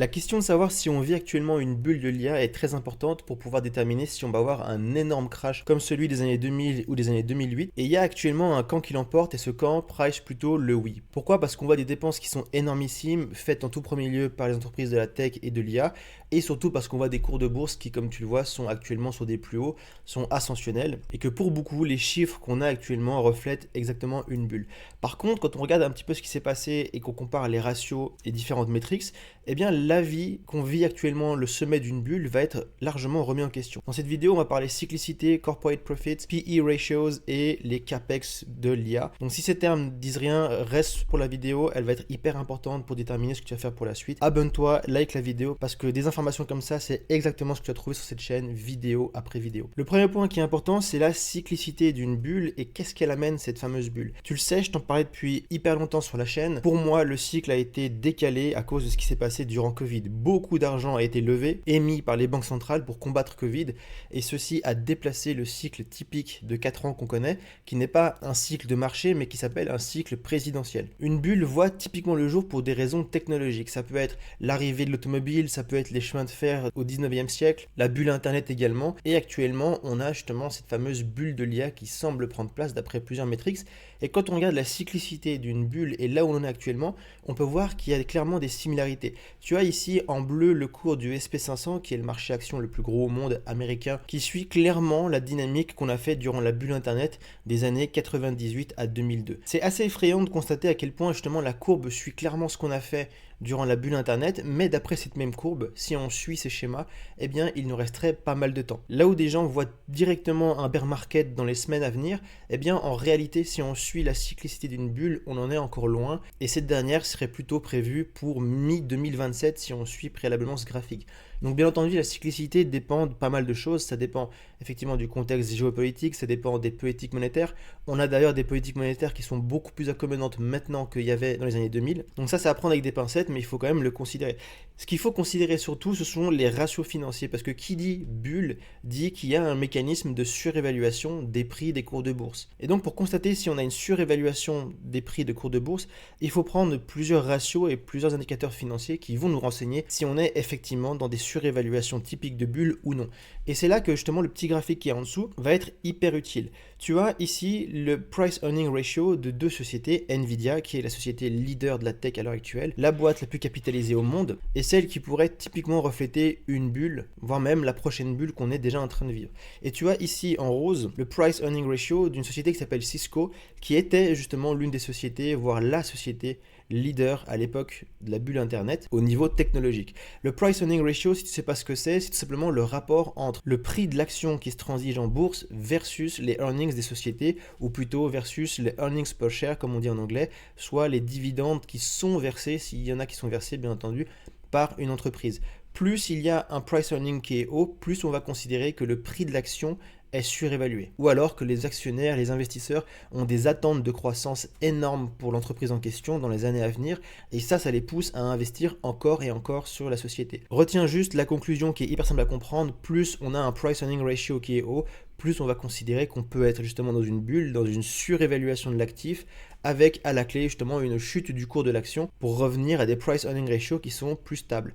La question de savoir si on vit actuellement une bulle de l'IA est très importante pour pouvoir déterminer si on va avoir un énorme crash comme celui des années 2000 ou des années 2008. Et il y a actuellement un camp qui l'emporte et ce camp prêche plutôt le oui. Pourquoi? Parce qu'on voit des dépenses qui sont énormissimes, faites en tout premier lieu par les entreprises de la tech et de l'IA, et surtout parce qu'on voit des cours de bourse qui, comme tu le vois, sont actuellement sur des plus hauts, sont ascensionnels, et que pour beaucoup, les chiffres qu'on a actuellement reflètent exactement une bulle. Par contre, quand on regarde un petit peu ce qui s'est passé et qu'on compare les ratios et différentes métriques, eh bien l'avis qu'on vit actuellement le sommet d'une bulle va être largement remis en question. Dans cette vidéo, on va parler cyclicité, corporate profits, PE ratios et les capex de l'IA. Donc si ces termes disent rien, reste pour la vidéo, elle va être hyper importante pour déterminer ce que tu vas faire pour la suite. Abonne-toi, like la vidéo parce que des informations comme ça, c'est exactement ce que tu vas trouver sur cette chaîne, vidéo après vidéo. Le premier point qui est important, c'est la cyclicité d'une bulle et qu'est-ce qu'elle amène cette fameuse bulle. Tu le sais, je t'en parlais depuis hyper longtemps sur la chaîne. Pour moi, le cycle a été décalé à cause de ce qui s'est passé durant Covid. Beaucoup d'argent a été levé, émis par les banques centrales pour combattre Covid, et ceci a déplacé le cycle typique de 4 ans qu'on connaît, qui n'est pas un cycle de marché, mais qui s'appelle un cycle présidentiel. Une bulle voit typiquement le jour pour des raisons technologiques. Ça peut être l'arrivée de l'automobile, ça peut être les chemins de fer au 19e siècle, la bulle Internet également, et actuellement, on a justement cette fameuse bulle de l'IA qui semble prendre place d'après plusieurs métriques. Et quand on regarde la cyclicité d'une bulle et là où on en est actuellement, on peut voir qu'il y a clairement des similarités. Tu as ici en bleu le cours du SP500 qui est le marché action le plus gros au monde américain qui suit clairement la dynamique qu'on a fait durant la bulle internet des années 98 à 2002. C'est assez effrayant de constater à quel point justement la courbe suit clairement ce qu'on a fait durant la bulle internet, mais d'après cette même courbe, si on suit ces schémas, eh bien il nous resterait pas mal de temps. Là où des gens voient directement un bear market dans les semaines à venir, eh bien en réalité si on suit la cyclicité d'une bulle, on en est encore loin, et cette dernière serait plutôt prévue pour mi-2027 si on suit préalablement ce graphique. Donc bien entendu, la cyclicité dépend de pas mal de choses, ça dépend effectivement du contexte géopolitique, ça dépend des politiques monétaires. On a d'ailleurs des politiques monétaires qui sont beaucoup plus accommodantes maintenant qu'il y avait dans les années 2000. Donc ça, c'est à prendre avec des pincettes, mais il faut quand même le considérer. Ce qu'il faut considérer surtout, ce sont les ratios financiers, parce que qui dit bulle dit qu'il y a un mécanisme de surévaluation des prix des cours de bourse. Et donc pour constater si on a une surévaluation des prix de cours de bourse, il faut prendre plusieurs ratios et plusieurs indicateurs financiers qui vont nous renseigner si on est effectivement dans des surévaluations typiques de bulles ou non. Et c'est là que justement le petit graphique qui est en dessous va être hyper utile. Tu as ici le price earning ratio de deux sociétés, Nvidia qui est la société leader de la tech à l'heure actuelle, la boîte la plus capitalisée au monde et celle qui pourrait typiquement refléter une bulle, voire même la prochaine bulle qu'on est déjà en train de vivre. Et tu as ici en rose le price earning ratio d'une société qui s'appelle Cisco qui était justement l'une des sociétés, voire la société leader à l'époque de la bulle internet au niveau technologique. Le price earning ratio, si tu ne sais pas ce que c'est tout simplement le rapport entre le prix de l'action qui se transige en bourse versus les earnings des sociétés, ou plutôt versus les earnings per share comme on dit en anglais, soit les dividendes qui sont versés, s'il y en a qui sont versés bien entendu, par une entreprise. Plus il y a un price earning qui est haut, plus on va considérer que le prix de l'action est surévalué. Ou alors que les actionnaires, les investisseurs ont des attentes de croissance énormes pour l'entreprise en question dans les années à venir, et ça les pousse à investir encore et encore sur la société. Retiens juste la conclusion qui est hyper simple à comprendre, plus on a un price earning ratio qui est haut, plus on va considérer qu'on peut être justement dans une bulle, dans une surévaluation de l'actif, avec à la clé justement une chute du cours de l'action pour revenir à des price earning ratio qui sont plus stables.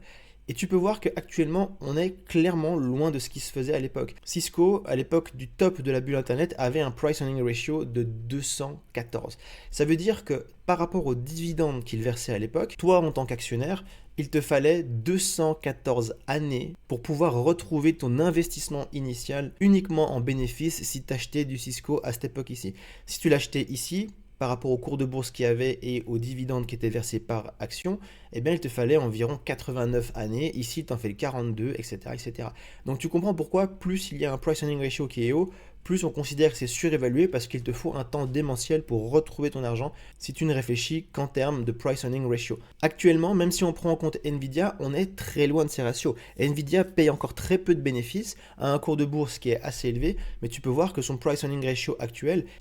Et tu peux voir qu'actuellement, on est clairement loin de ce qui se faisait à l'époque. Cisco, à l'époque du top de la bulle Internet, avait un price earning ratio de 214. Ça veut dire que par rapport aux dividendes qu'il versait à l'époque, toi en tant qu'actionnaire, il te fallait 214 années pour pouvoir retrouver ton investissement initial uniquement en bénéfice si tu achetais du Cisco à cette époque ici. Si tu l'achetais ici, par rapport au cours de bourse qu'il y avait et aux dividendes qui étaient versés par action, eh bien il te fallait environ 89 années. Ici, tu en fais le 42, etc., etc. Donc tu comprends pourquoi plus il y a un price earning ratio qui est haut, plus on considère que c'est surévalué parce qu'il te faut un temps démentiel pour retrouver ton argent si tu ne réfléchis qu'en termes de price earning ratio. Actuellement, même si on prend en compte Nvidia, on est très loin de ces ratios. Nvidia paye encore très peu de bénéfices à un cours de bourse qui est assez élevé, mais tu peux voir que son price earning ratio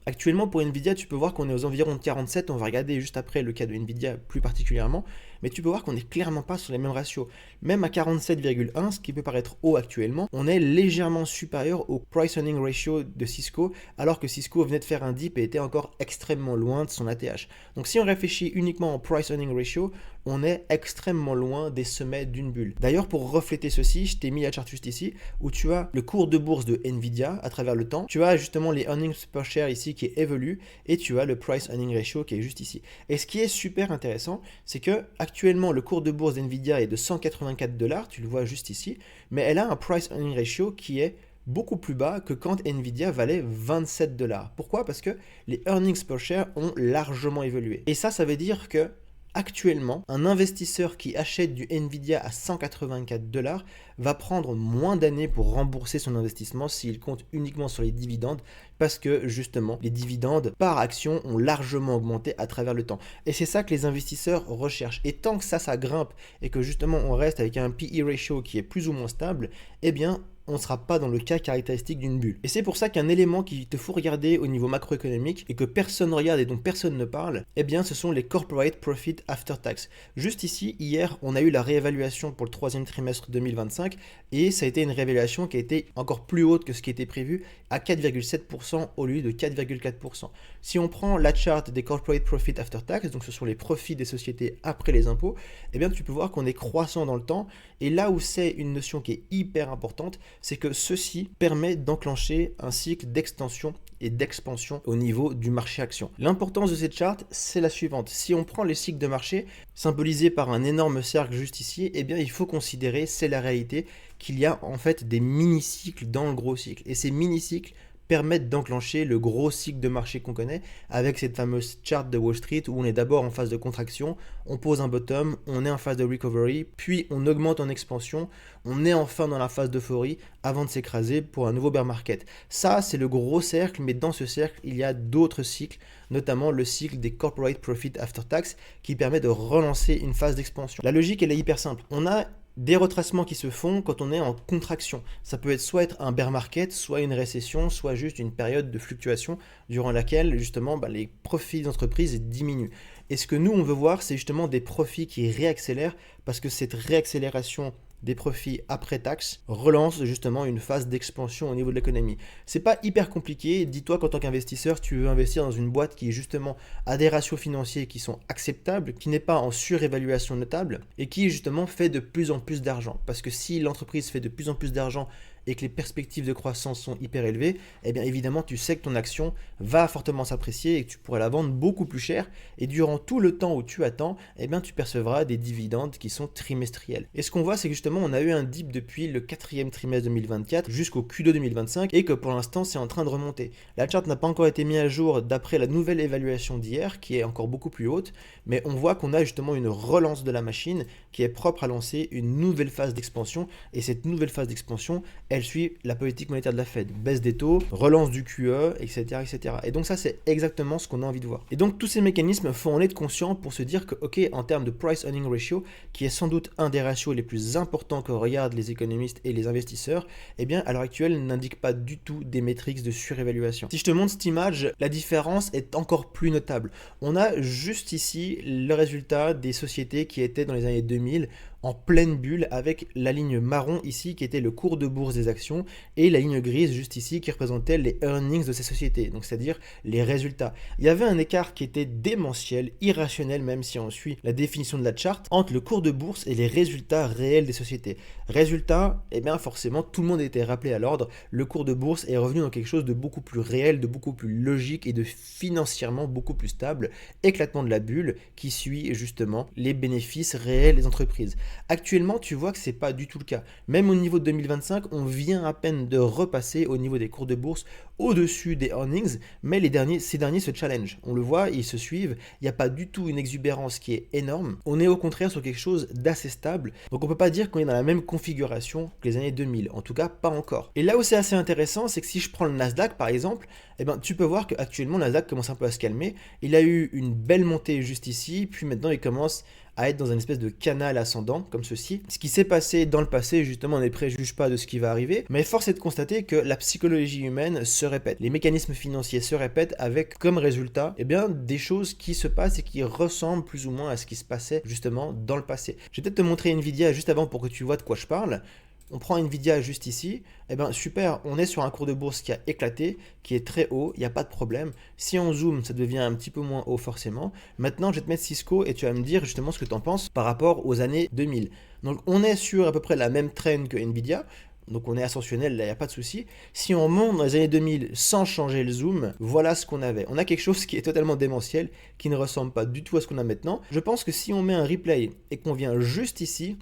actuellement pour Nvidia, tu peux voir qu'on est aux environs de 47, on va regarder juste après le cas de Nvidia plus particulièrement, mais tu peux voir qu'on n'est clairement pas sur les mêmes ratios. Même à 47,1, ce qui peut paraître haut actuellement, on est légèrement supérieur au price earning ratio de Cisco, alors que Cisco venait de faire un dip et était encore extrêmement loin de son ATH. Donc si on réfléchit uniquement au price earning ratio, on est extrêmement loin des sommets d'une bulle. D'ailleurs, pour refléter ceci, je t'ai mis la charte juste ici, où tu as le cours de bourse de Nvidia à travers le temps, tu as justement les earnings per share ici qui évoluent, et tu as le price earning ratio qui est juste ici. Et ce qui est super intéressant, c'est que actuellement le cours de bourse d'Nvidia est de 184 $, tu le vois juste ici, mais elle a un price earning ratio qui est beaucoup plus bas que quand Nvidia valait 27 $. Pourquoi? Parce que les earnings per share ont largement évolué. Et ça veut dire que actuellement, un investisseur qui achète du Nvidia à 184 $ va prendre moins d'années pour rembourser son investissement s'il compte uniquement sur les dividendes, parce que justement, les dividendes par action ont largement augmenté à travers le temps. Et c'est ça que les investisseurs recherchent. Et tant que ça grimpe et que justement on reste avec un PE ratio qui est plus ou moins stable, eh bien, on ne sera pas dans le cas caractéristique d'une bulle. Et c'est pour ça qu'un élément qu'il te faut regarder au niveau macroéconomique et que personne ne regarde et dont personne ne parle, eh bien ce sont les corporate profit after tax. Juste ici, hier, on a eu la réévaluation pour le troisième trimestre 2025 et ça a été une réévaluation qui a été encore plus haute que ce qui était prévu à 4,7% au lieu de 4,4%. Si on prend la charte des corporate profit after tax, donc ce sont les profits des sociétés après les impôts, eh bien tu peux voir qu'on est croissant dans le temps et là où c'est une notion qui est hyper importante, c'est que ceci permet d'enclencher un cycle d'extension et d'expansion au niveau du marché action. L'importance de cette charte, c'est la suivante. Si on prend les cycles de marché, symbolisés par un énorme cercle juste ici, eh bien il faut considérer, c'est la réalité, qu'il y a en fait des mini-cycles dans le gros cycle. Et ces mini-cycles permettent d'enclencher le gros cycle de marché qu'on connaît avec cette fameuse charte de Wall Street où on est d'abord en phase de contraction, on pose un bottom, on est en phase de recovery, puis on augmente en expansion, on est enfin dans la phase d'euphorie avant de s'écraser pour un nouveau bear market. Ça, c'est le gros cercle, mais dans ce cercle, il y a d'autres cycles, notamment le cycle des corporate profit after tax qui permet de relancer une phase d'expansion. La logique, elle est hyper simple. On a des retracements qui se font quand on est en contraction. Ça peut être soit être un bear market, soit une récession, soit juste une période de fluctuation durant laquelle justement les profits d'entreprise diminuent. Et ce que nous on veut voir, c'est justement des profits qui réaccélèrent parce que cette réaccélération des profits après taxe relance justement une phase d'expansion au niveau de l'économie. C'est pas hyper compliqué. Dis-toi qu'en tant qu'investisseur, tu veux investir dans une boîte qui justement a des ratios financiers qui sont acceptables, qui n'est pas en surévaluation notable et qui justement fait de plus en plus d'argent. Parce que si l'entreprise fait de plus en plus d'argent et que les perspectives de croissance sont hyper élevées, eh bien évidemment tu sais que ton action va fortement s'apprécier et que tu pourrais la vendre beaucoup plus cher et durant tout le temps où tu attends, eh bien tu percevras des dividendes qui sont trimestriels. Et ce qu'on voit, c'est que justement on a eu un dip depuis le quatrième trimestre 2024 jusqu'au Q2 2025 et que pour l'instant c'est en train de remonter. La charte n'a pas encore été mise à jour d'après la nouvelle évaluation d'hier qui est encore beaucoup plus haute, mais on voit qu'on a justement une relance de la machine qui est propre à lancer une nouvelle phase d'expansion et cette nouvelle phase d'expansion, elle suit la politique monétaire de la Fed, baisse des taux, relance du QE, etc., etc. Et donc ça, c'est exactement ce qu'on a envie de voir. Et donc tous ces mécanismes font en être conscient pour se dire que, ok, en termes de price earning ratio, qui est sans doute un des ratios les plus importants que regardent les économistes et les investisseurs, eh bien à l'heure actuelle n'indique pas du tout des métriques de surévaluation. Si je te montre cette image, la différence est encore plus notable. On a juste ici le résultat des sociétés qui étaient dans les années 2000 en pleine bulle avec la ligne marron ici qui était le cours de bourse des actions et la ligne grise juste ici qui représentait les earnings de ces sociétés, donc c'est-à-dire les résultats. Il y avait un écart qui était démentiel, irrationnel même si on suit la définition de la charte, entre le cours de bourse et les résultats réels des sociétés. Résultats, eh bien forcément tout le monde était rappelé à l'ordre, le cours de bourse est revenu dans quelque chose de beaucoup plus réel, de beaucoup plus logique et de financièrement beaucoup plus stable, éclatement de la bulle qui suit justement les bénéfices réels des entreprises. Actuellement, tu vois que c'est pas du tout le cas. Même au niveau de 2025, on vient à peine de repasser au niveau des cours de bourse au-dessus des earnings, mais ces derniers se challenge. On le voit, ils se suivent. Il n'y a pas du tout une exubérance qui est énorme. On est au contraire sur quelque chose d'assez stable. Donc on peut pas dire qu'on est dans la même configuration que les années 2000. En tout cas, pas encore. Et là où c'est assez intéressant, c'est que si je prends le Nasdaq par exemple, eh ben, tu peux voir qu'actuellement le Nasdaq commence un peu à se calmer. Il a eu une belle montée juste ici, puis maintenant il commence à être dans une espèce de canal ascendant comme ceci. Ce qui s'est passé dans le passé, justement, on ne préjuge pas de ce qui va arriver, mais force est de constater que la psychologie humaine se répète. Les mécanismes financiers se répètent avec comme résultat, eh bien, des choses qui se passent et qui ressemblent plus ou moins à ce qui se passait justement dans le passé. Je vais peut-être te montrer Nvidia juste avant pour que tu vois de quoi je parle. On prend Nvidia juste ici, et ben super, on est sur un cours de bourse qui a éclaté, qui est très haut, il n'y a pas de problème. Si on zoome, ça devient un petit peu moins haut forcément. Maintenant, je vais te mettre Cisco et tu vas me dire justement ce que tu en penses par rapport aux années 2000. Donc on est sur à peu près la même trend que Nvidia. Donc on est ascensionnel, là il n'y a pas de souci. Si on monte dans les années 2000 sans changer le zoom, voilà ce qu'on avait. On a quelque chose qui est totalement démentiel, qui ne ressemble pas du tout à ce qu'on a maintenant. Je pense que si on met un replay et qu'on vient juste ici,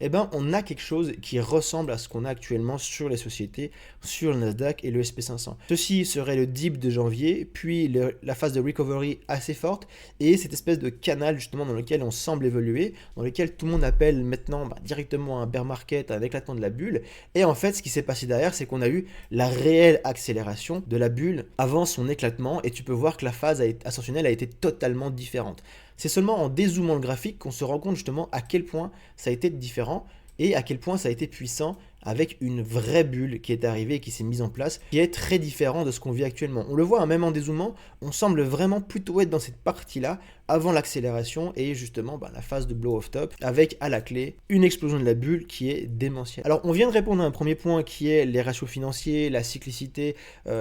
eh ben, on a quelque chose qui ressemble à ce qu'on a actuellement sur les sociétés, sur le Nasdaq et le SP500. Ceci serait le dip de janvier, puis la phase de recovery assez forte, et cette espèce de canal justement dans lequel on semble évoluer, dans lequel tout le monde appelle maintenant directement un bear market, un éclatement de la bulle. Et en fait, ce qui s'est passé derrière, c'est qu'on a eu la réelle accélération de la bulle avant son éclatement, et tu peux voir que la phase ascensionnelle a été totalement différente. C'est seulement en dézoomant le graphique qu'on se rend compte justement à quel point ça a été différent et à quel point ça a été puissant avec une vraie bulle qui est arrivée et qui s'est mise en place, qui est très différent de ce qu'on vit actuellement. On le voit, même en dézoomant, on semble vraiment plutôt être dans cette partie-là, avant l'accélération et justement la phase de blow-off top, avec à la clé une explosion de la bulle qui est démentielle. Alors on vient de répondre à un premier point qui est les ratios financiers, la cyclicité,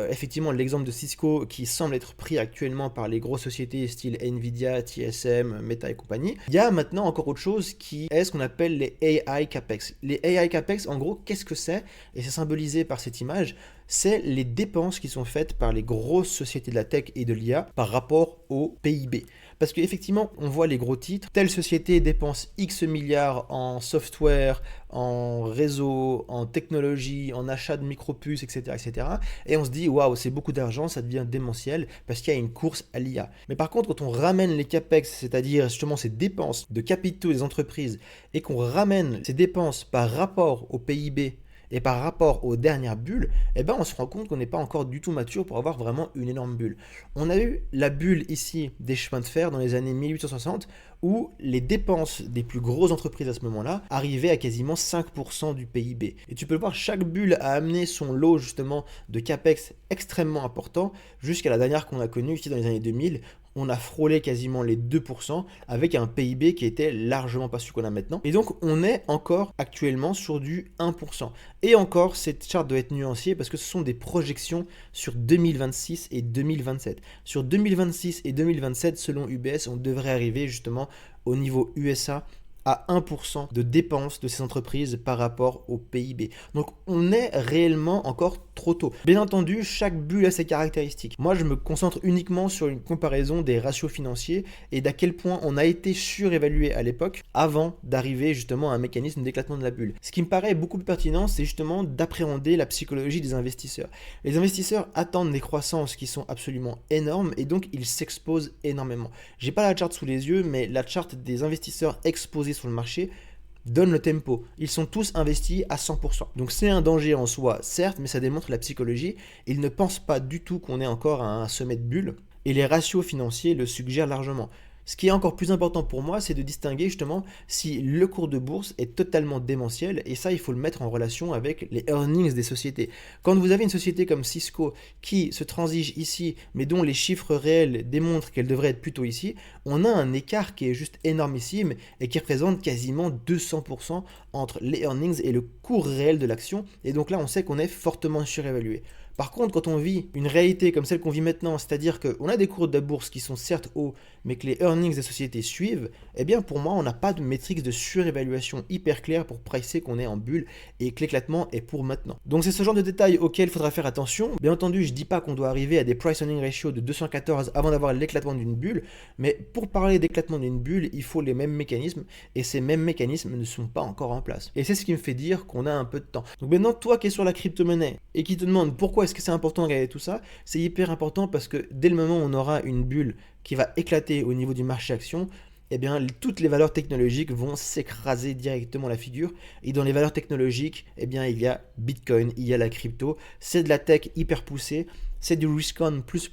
effectivement l'exemple de Cisco qui semble être pris actuellement par les grosses sociétés style Nvidia, TSM, Meta et compagnie. Il y a maintenant encore autre chose qui est ce qu'on appelle les AI CAPEX. Les AI CAPEX, en gros, qu'est-ce que c'est? Et c'est symbolisé par cette image, c'est les dépenses qui sont faites par les grosses sociétés de la tech et de l'IA par rapport au PIB. Parce qu'effectivement, on voit les gros titres, telle société dépense X milliards en software, en réseau, en technologie, en achat de micropuces, etc., etc. Et on se dit, waouh, c'est beaucoup d'argent, ça devient démentiel parce qu'il y a une course à l'IA. Mais par contre, quand on ramène les CAPEX, c'est-à-dire justement ces dépenses de capitaux des entreprises, et qu'on ramène ces dépenses par rapport au PIB, et par rapport aux dernières bulles, eh ben on se rend compte qu'on n'est pas encore du tout mature pour avoir vraiment une énorme bulle. On a eu la bulle ici des chemins de fer dans les années 1860 où les dépenses des plus grosses entreprises à ce moment-là arrivaient à quasiment 5% du PIB. Et tu peux le voir, chaque bulle a amené son lot justement de capex extrêmement important jusqu'à la dernière qu'on a connue ici dans les années 2000. On a frôlé quasiment les 2% avec un PIB qui était largement pas celui qu'on a maintenant. Et donc on est encore actuellement sur du 1%. Et encore, cette charte doit être nuancée parce que ce sont des projections sur 2026 et 2027. Sur 2026 et 2027, selon UBS, on devrait arriver justement au niveau USA à 1% de dépenses de ces entreprises par rapport au PIB. Donc on est réellement encore trop tôt. Bien entendu, chaque bulle a ses caractéristiques. Moi, je me concentre uniquement sur une comparaison des ratios financiers et d'à quel point on a été surévalué à l'époque avant d'arriver justement à un mécanisme d'éclatement de la bulle. Ce qui me paraît beaucoup plus pertinent, c'est justement d'appréhender la psychologie des investisseurs. Les investisseurs attendent des croissances qui sont absolument énormes et donc ils s'exposent énormément. J'ai pas la charte sous les yeux, mais la charte des investisseurs exposés sur le marché donne le tempo. Ils sont tous investis à 100%. Donc c'est un danger en soi, certes, mais ça démontre la psychologie. Ils ne pensent pas du tout qu'on est encore à un sommet de bulle. Et les ratios financiers le suggèrent largement. Ce qui est encore plus important pour moi, c'est de distinguer justement si le cours de bourse est totalement démentiel, et ça, il faut le mettre en relation avec les earnings des sociétés. Quand vous avez une société comme Cisco qui se transige ici, mais dont les chiffres réels démontrent qu'elle devrait être plutôt ici, on a un écart qui est juste énormissime et qui représente quasiment 200% entre les earnings et le cours réel de l'action, et donc là, on sait qu'on est fortement surévalué. Par contre, quand on vit une réalité comme celle qu'on vit maintenant, c'est-à-dire qu'on a des cours de la bourse qui sont certes hauts, mais que les earnings des sociétés suivent, eh bien pour moi, on n'a pas de métrique de surévaluation hyper claire pour pricer qu'on est en bulle et que l'éclatement est pour maintenant. Donc c'est ce genre de détails auxquels il faudra faire attention. Bien entendu, je ne dis pas qu'on doit arriver à des price earning ratio de 214 avant d'avoir l'éclatement d'une bulle, mais pour parler d'éclatement d'une bulle, il faut les mêmes mécanismes, et ces mêmes mécanismes ne sont pas encore en place. Et c'est ce qui me fait dire qu'on a un peu de temps. Donc maintenant, toi qui es sur la crypto-monnaie et qui te demande pourquoi est-ce que c'est important de regarder tout ça, c'est hyper important parce que dès le moment où on aura une bulle qui va éclater au niveau du marché action, eh bien, toutes les valeurs technologiques vont s'écraser directement la figure. Et dans les valeurs technologiques, eh bien, il y a Bitcoin, il y a la crypto. C'est de la tech hyper poussée, c'est du risk-on plus.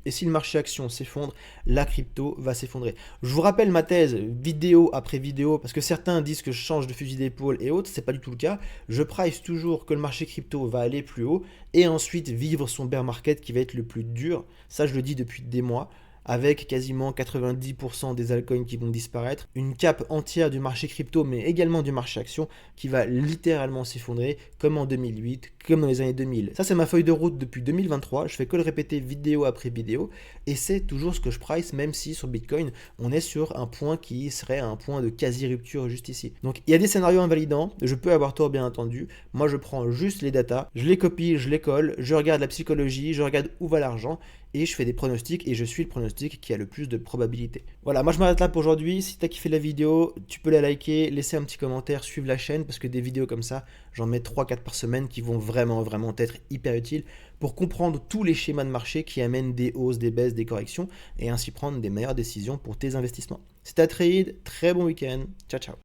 Et si le marché action s'effondre, la crypto va s'effondrer. Je vous rappelle ma thèse, vidéo après vidéo, parce que certains disent que je change de fusil d'épaule et autres, c'est pas du tout le cas. Je price toujours que le marché crypto va aller plus haut et ensuite vivre son bear market qui va être le plus dur. Ça, je le dis depuis des mois. avec quasiment 90% des altcoins qui vont disparaître, une cape entière du marché crypto, mais également du marché action, qui va littéralement s'effondrer, comme en 2008, comme dans les années 2000. Ça, c'est ma feuille de route depuis 2023, je fais que le répéter vidéo après vidéo, et c'est toujours ce que je price, même si sur Bitcoin, on est sur un point qui serait un point de quasi-rupture juste ici. Donc, il y a des scénarios invalidants, je peux avoir tort bien entendu, moi je prends juste les datas, je les copie, je les colle, je regarde la psychologie, je regarde où va l'argent, et je fais des pronostics et je suis le pronostic qui a le plus de probabilité. Voilà, moi je m'arrête là pour aujourd'hui. Si tu as kiffé la vidéo, tu peux la liker, laisser un petit commentaire, suivre la chaîne parce que des vidéos comme ça, j'en mets 3-4 par semaine qui vont vraiment être hyper utiles pour comprendre tous les schémas de marché qui amènent des hausses, des baisses, des corrections et ainsi prendre des meilleures décisions pour tes investissements. C'était Trade, très bon week-end. Ciao ciao.